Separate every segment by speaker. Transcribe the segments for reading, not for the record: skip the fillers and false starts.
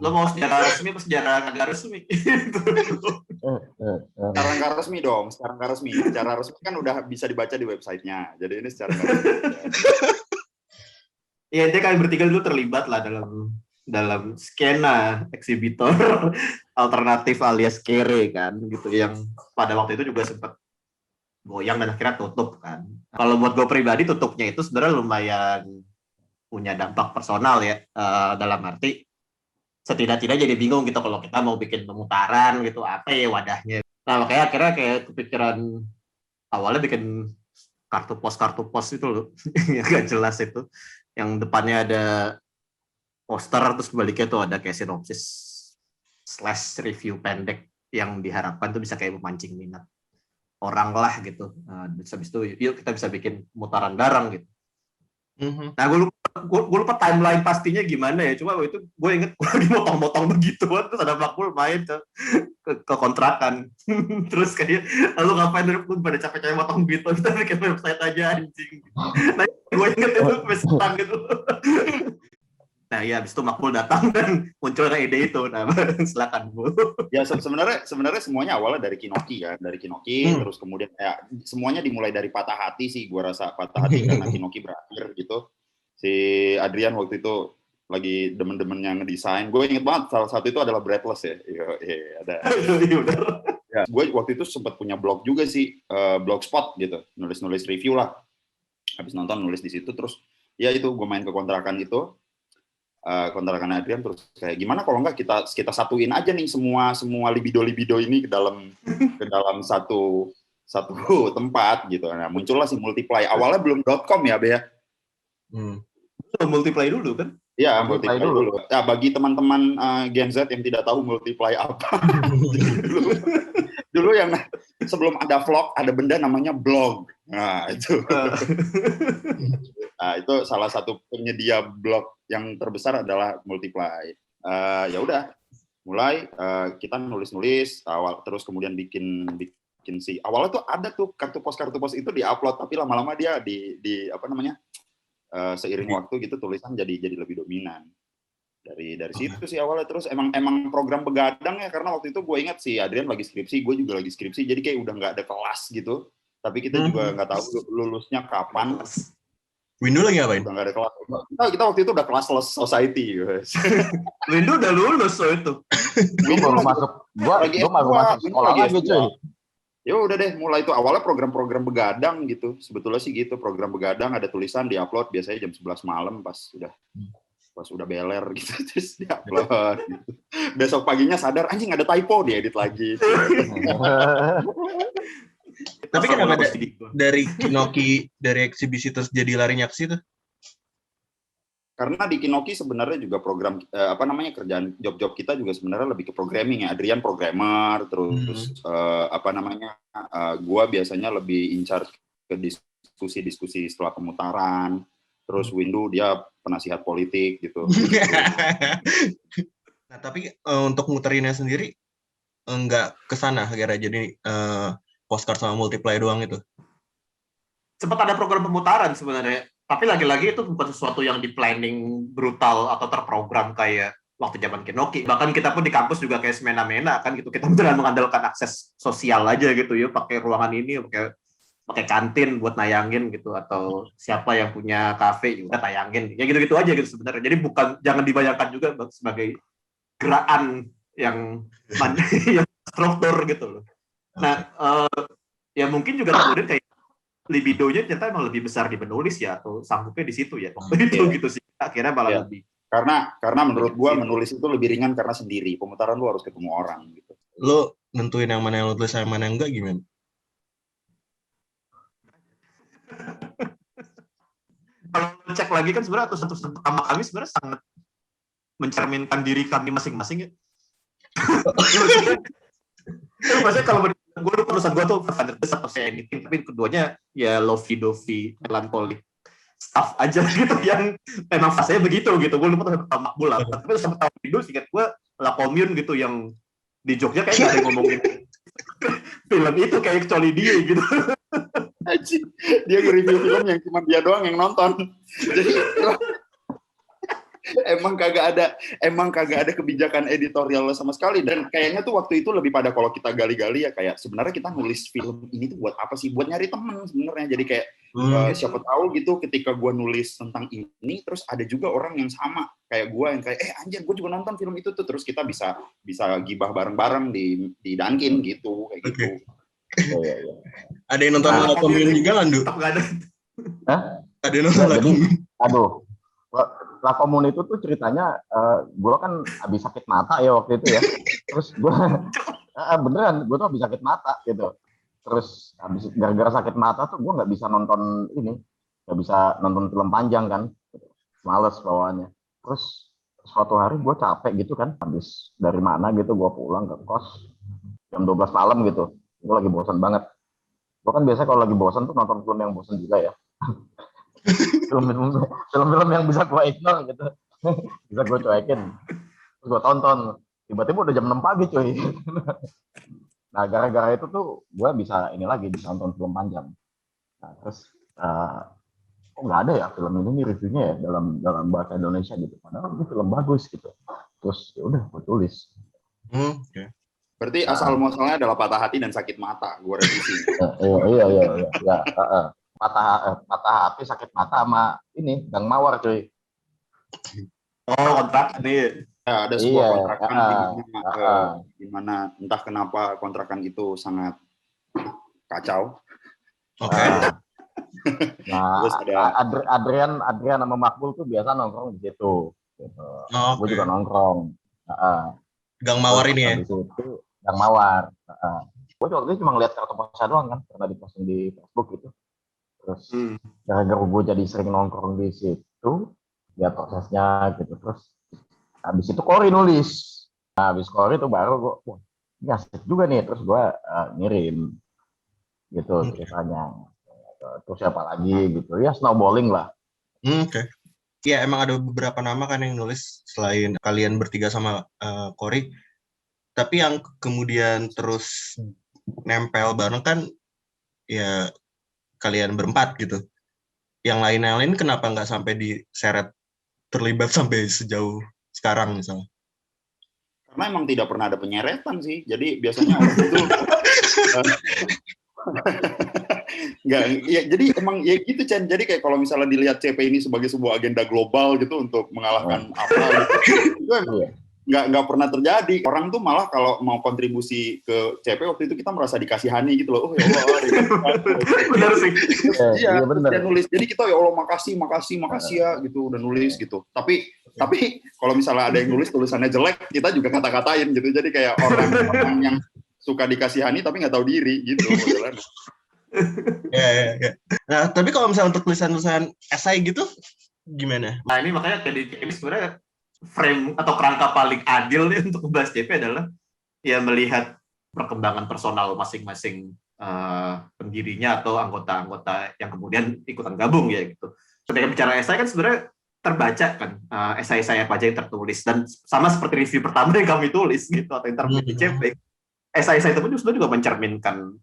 Speaker 1: Lo mau sejarah resmi apa sejarah kagak resmi?
Speaker 2: Secara nggak resmi dong, secara nggak resmi. Secara resmi kan udah bisa dibaca di websitenya. Jadi ini secara nggak resmi.
Speaker 1: Iya, dia kalian bertiga dulu terlibat lah dalam skena eksibitor alternatif alias kere kan, gitu, yang pada waktu itu juga sempat goyang dan akhirnya tutup kan. Kalau buat gue pribadi tutupnya itu sebenarnya lumayan punya dampak personal ya, dalam arti setidak-tidaknya jadi bingung gitu kalau kita mau bikin pemutaran gitu, apa ya wadahnya. Nah makanya akhirnya kayak kepikiran awalnya bikin kartu pos itu loh yang gak jelas itu, yang depannya ada poster terus baliknya tuh ada kayak sinopsis / review pendek yang diharapkan tuh bisa kayak memancing minat orang lah gitu. Terus habis itu yuk kita bisa bikin pemutaran bareng gitu. Nah gue lupa timeline pastinya gimana ya, cuma itu gue inget gue lagi motong-motong begitu terus ada Makmul main ke kontrakan terus kayak lalu ngapain lu pada capek-capek motong gitu, kita bikin website aja anjing. Nah gue inget itu pesan gitu. Nah ya habis itu Makmul datang dan munculnya ide itu. Nah silakan Bu.
Speaker 2: Ya sebenarnya semuanya awalnya dari Kinoki kan, dari Kinoki terus kemudian ya semuanya dimulai dari patah hati sih, gue rasa patah hati karena Kinoki berakhir gitu. Si Adrian waktu itu lagi demen-demennya ngedesain. Gue inget banget salah satu itu adalah Breathless ya. Ada. Ya, gue waktu itu sempat punya blog juga sih, blogspot gitu, nulis-nulis review lah. Habis nonton nulis di situ terus ya itu gue main ke kontrakan itu. Kontrakan Adrian terus kayak gimana kalau enggak kita satuin aja nih semua libido ini ke dalam satu tempat gitu. Nah, muncullah si Multiply. Awalnya belum .com ya, Be ya.
Speaker 1: Multiply dulu kan?
Speaker 2: Iya, Multiply dulu. Nah, bagi teman-teman Gen Z yang tidak tahu Multiply apa, dulu yang sebelum ada vlog ada benda namanya blog. Nah, itu. Nah, itu salah satu penyedia blog yang terbesar adalah Multiply. Ya udah, mulai kita nulis awal, terus kemudian bikin sih. Awalnya tuh ada tuh kartu pos itu diupload, tapi lama-lama dia di apa namanya, seiring waktu gitu tulisan jadi lebih dominan. Dari situ sih awalnya. Terus emang program begadang ya, karena waktu itu gue ingat sih Adrian lagi skripsi, gue juga lagi skripsi, jadi kayak udah nggak ada kelas gitu. Tapi kita juga nggak tahu lulusnya kapan.
Speaker 3: Windu lagi ngapain?
Speaker 2: Udah nggak ada kelas. Kita waktu itu udah classless society.
Speaker 1: Windu udah lulus itu.
Speaker 4: Gue baru masuk sekolah lagi cuy.
Speaker 2: Ya udah deh, mulai itu awalnya program-program begadang gitu. Sebetulnya sih gitu, program begadang ada tulisan diupload biasanya jam 11 malam pas udah beler gitu terus diupload gitu. Besok paginya sadar anjing ada typo, diedit lagi.
Speaker 3: Tapi kenapa dari Kinoki, dari eksibisi terus jadi lari nyaksi tuh?
Speaker 2: Karena di Kinoki sebenarnya juga program kerjaan job kita juga sebenarnya lebih ke programming ya. Adrian programmer, terus gua biasanya lebih in charge ke diskusi setelah pemutaran. Terus Windu dia penasihat politik gitu.
Speaker 3: Nah, tapi untuk muterinnya sendiri enggak kesana akhirnya jadi postcard sama Multiply doang itu.
Speaker 1: Sempat ada program pemutaran sebenarnya, tapi lagi-lagi itu bukan sesuatu yang di planning brutal atau terprogram kayak waktu zaman Kinoki. Bahkan kita pun di kampus juga kayak semena-mena kan gitu. Kita beneran mengandalkan akses sosial aja gitu ya, pakai ruangan ini, pakai kantin buat nayangin gitu, atau siapa yang punya kafe juga tayangin. Ya gitu-gitu aja gitu sebenarnya. Jadi jangan dibayangkan juga sebagai gerakan yang struktur gitu loh. Nah, ya mungkin juga kemudian kayak libidonya ternyata emang lebih besar di menulis ya, atau sanggupnya di situ ya waktu itu gitu sih. Akhirnya malah lebih.
Speaker 2: Karena menurut gua menulis itu lebih ringan karena sendiri. Pemutaran lu harus ketemu orang gitu.
Speaker 3: Lu nentuin yang mana yang lu tulis, yang mana yang enggak gimana?
Speaker 1: Kalau cek lagi kan sebenarnya satu pertama kami sebenarnya sangat mencerminkan diri kami masing-masing ya. Maksudnya kalau gue lupa tulisan gue tuh 500 atau anything, tapi keduanya ya lovey-dovey, melancholy stuff aja gitu yang memang fasenya begitu gitu. Gue lupa tuh pertama bulan, tapi sampai tahun itu singkat gue La Commune gitu yang di Jogja kayak nggak ada yang ngomongin film itu kayak kecuali dia gitu.
Speaker 2: Dia nge-review film yang cuma dia doang yang nonton. Jadi emang kagak ada kebijakan editorial sama sekali. Dan kayaknya tuh waktu itu lebih pada kalau kita gali-gali ya kayak sebenarnya kita nulis film ini tuh buat apa sih? Buat nyari teman sebenarnya. Jadi kayak siapa tahu gitu ketika gue nulis tentang ini terus ada juga orang yang sama kayak gue yang kayak anjir gue juga nonton film itu tuh, terus kita bisa gibah bareng-bareng di Dunkin gitu kayak gitu.
Speaker 3: Iya. Ada yang nonton La Commune juga, Landu?
Speaker 1: Tetap nggak ada.
Speaker 4: Hah?
Speaker 3: Ada yang nonton La
Speaker 4: Jadi,
Speaker 3: Commune?
Speaker 4: aduh, La Commune itu tuh ceritanya, gue kan habis sakit mata ya waktu itu ya. Terus gue, beneran, gue tuh habis sakit mata gitu. Terus habis gara-gara sakit mata tuh gue nggak bisa nonton film panjang kan. Males bawaannya. Terus suatu hari gue capek gitu kan, habis dari mana gitu gue pulang ke kos jam 12 malam gitu. Gue lagi bosan banget. Gue kan biasanya kalau lagi bosan tuh nonton film yang bosan juga ya. Film-film yang bisa gue ignore gitu. Bisa gue cuekin. Terus gue tonton. Tiba-tiba udah jam 6 pagi cuy. Nah gara-gara itu tuh gue bisa nonton film panjang. Nah terus kok nggak ada ya film ini reviewnya ya dalam bahasa Indonesia gitu. Padahal ini film bagus gitu. Terus ya udah gue tulis.
Speaker 3: Okay.
Speaker 2: Berarti asal muasalnya adalah patah hati dan sakit mata. Gue revisi.
Speaker 4: Iya. Patah hati, sakit mata sama ini Gang Mawar cuy.
Speaker 1: Kontrakan nih.
Speaker 2: Ya, ada sebuah kontrakan di mana entah kenapa kontrakan itu sangat kacau.
Speaker 3: Oke.
Speaker 4: Nah,
Speaker 2: Terus ada
Speaker 4: Adrian sama Makbul tuh biasa nongkrong di situ. Gitu. Gue juga nongkrong.
Speaker 3: Gang Mawar ini ya.
Speaker 4: Di situ Gang Mawar. Gue waktu itu cuma ngeliat kartu posnya doang kan, karena diposting di Facebook gitu. Terus gara-gara gue jadi sering nongkrong di situ, lihat prosesnya gitu. Terus habis itu Cory nulis. Nah, habis Cory itu baru gue, wah ini asik juga nih. Terus gue ngirim gitu ceritanya. Terus siapa lagi gitu, ya snowballing lah.
Speaker 3: Oke. Ya emang ada beberapa nama kan yang nulis selain kalian bertiga sama Cory. Tapi yang kemudian terus nempel bareng kan ya kalian berempat gitu. Yang lain kenapa nggak sampai diseret terlibat sampai sejauh sekarang misalnya?
Speaker 2: karena emang tidak pernah ada penyeretan sih. Jadi biasanya waktu itu nggak, ya, jadi emang ya gitu Chen. Jadi kayak kalau misalnya dilihat CP ini sebagai sebuah agenda global gitu untuk mengalahkan apa gitu, itu emang nggak pernah terjadi. Orang tuh malah kalau mau kontribusi ke CP waktu itu kita merasa dikasihani gitu loh. Oh ya Allah,
Speaker 1: Benar sih.
Speaker 2: iya benar. Dia nulis. Jadi kita ya Allah makasih ya gitu udah nulis gitu. Tapi kalau misalnya ada yang nulis tulisannya jelek, kita juga kata-katain gitu. Jadi kayak orang yang suka dikasihani tapi nggak tahu diri gitu modelan.
Speaker 3: Ya. Nah, tapi kalau misalnya untuk tulisan-tulisan esai gitu gimana?
Speaker 1: Nah ini makanya ini sebenarnya frame atau kerangka paling adil nih untuk membahas JP adalah ya melihat perkembangan personal masing-masing pendirinya atau anggota-anggota yang kemudian ikutan gabung ya gitu. Ketika bicara esai kan sebenarnya terbaca kan esai-esai apa aja yang tertulis, dan sama seperti review pertama yang kami tulis gitu atau interview di JP. Esai-esai itu pun juga mencerminkan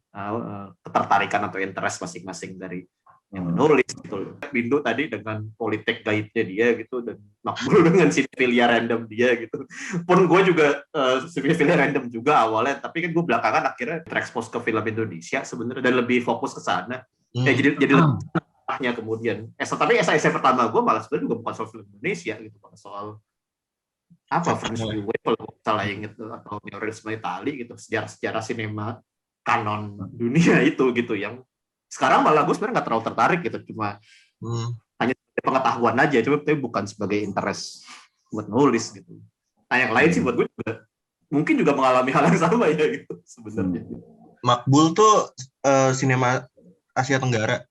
Speaker 1: ketertarikan atau interest masing-masing dari yang menulis gitu. Windu tadi dengan politik gaibnya dia gitu, dan Makbul dengan cinefilia random dia gitu. Pun gue juga cinefilia random juga awalnya, tapi kan gue belakangan akhirnya terekspos ke film Indonesia sebenarnya dan lebih fokus ke sana. Ya jadi lebih kemudian. Tapi esai pertama gue malah sebenarnya juga bukan soal film Indonesia gitu, bukan soal apa French New Wave kalau salah inget atau neorealisme Itali gitu, sejarah sinema kanon dunia itu gitu, yang sekarang malah gue sebenarnya nggak terlalu tertarik gitu, cuma hanya pengetahuan aja, tapi bukan sebagai interest buat nulis gitu. Nah yang lain sih buat gue juga mungkin juga mengalami hal yang sama ya gitu sebenarnya.
Speaker 3: Makbul tuh sinema Asia Tenggara.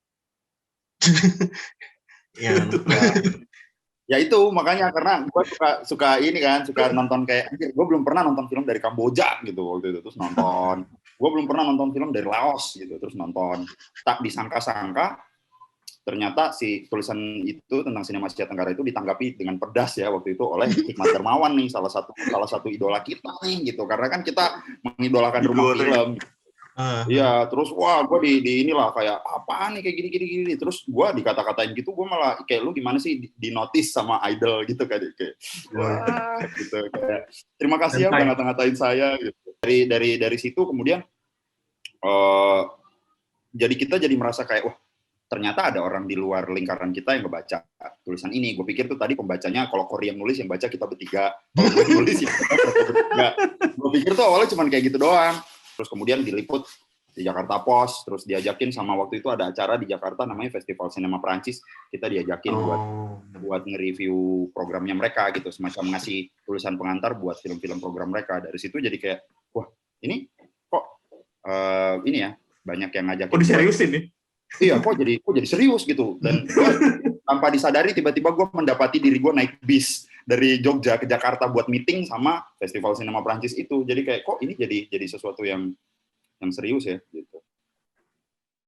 Speaker 2: Ya itu makanya karena gue suka ini kan, suka nonton kayak gue belum pernah nonton film dari Kamboja gitu waktu itu, terus nonton. Gue belum pernah nonton film dari Laos gitu, terus nonton. Tak disangka-sangka ternyata si tulisan itu tentang sinema Asia Tenggara itu ditanggapi dengan pedas ya waktu itu oleh Hikmat Darmawan nih, salah satu idola kita nih gitu, karena kan kita mengidolakan rumah film. Iya, terus wah gue di inilah kayak apaan nih kayak gini. Terus gue dikata-katain gitu, gue malah kayak lu gimana sih di notice sama idol gitu kayak wah gitu kayak terima kasih ya udah ngata-ngatain saya gitu. Dari situ kemudian jadi kita jadi merasa kayak wah ternyata ada orang di luar lingkaran kita yang ngebaca tulisan ini. Gue pikir tuh tadi pembacanya kalau Cory yang nulis yang baca kita bertiga, kalau gue nulis ya kita bertiga. Gue pikir tuh awalnya cuma kayak gitu doang. Terus kemudian diliput di Jakarta Post, terus diajakin sama waktu itu ada acara di Jakarta namanya Festival Sinema Perancis, kita diajakin buat nge-review programnya mereka gitu, semacam ngasih tulisan pengantar buat film-film program mereka. Dari situ jadi kayak, wah ini kok ini ya banyak yang ngajakin.
Speaker 1: Kok diseriusin nih?
Speaker 2: Iya, kok jadi serius gitu. Dan tanpa disadari tiba-tiba gue mendapati diri gue naik bis dari Jogja ke Jakarta buat meeting sama Festival Sinema Perancis itu. Jadi kayak kok ini jadi sesuatu yang serius ya gitu.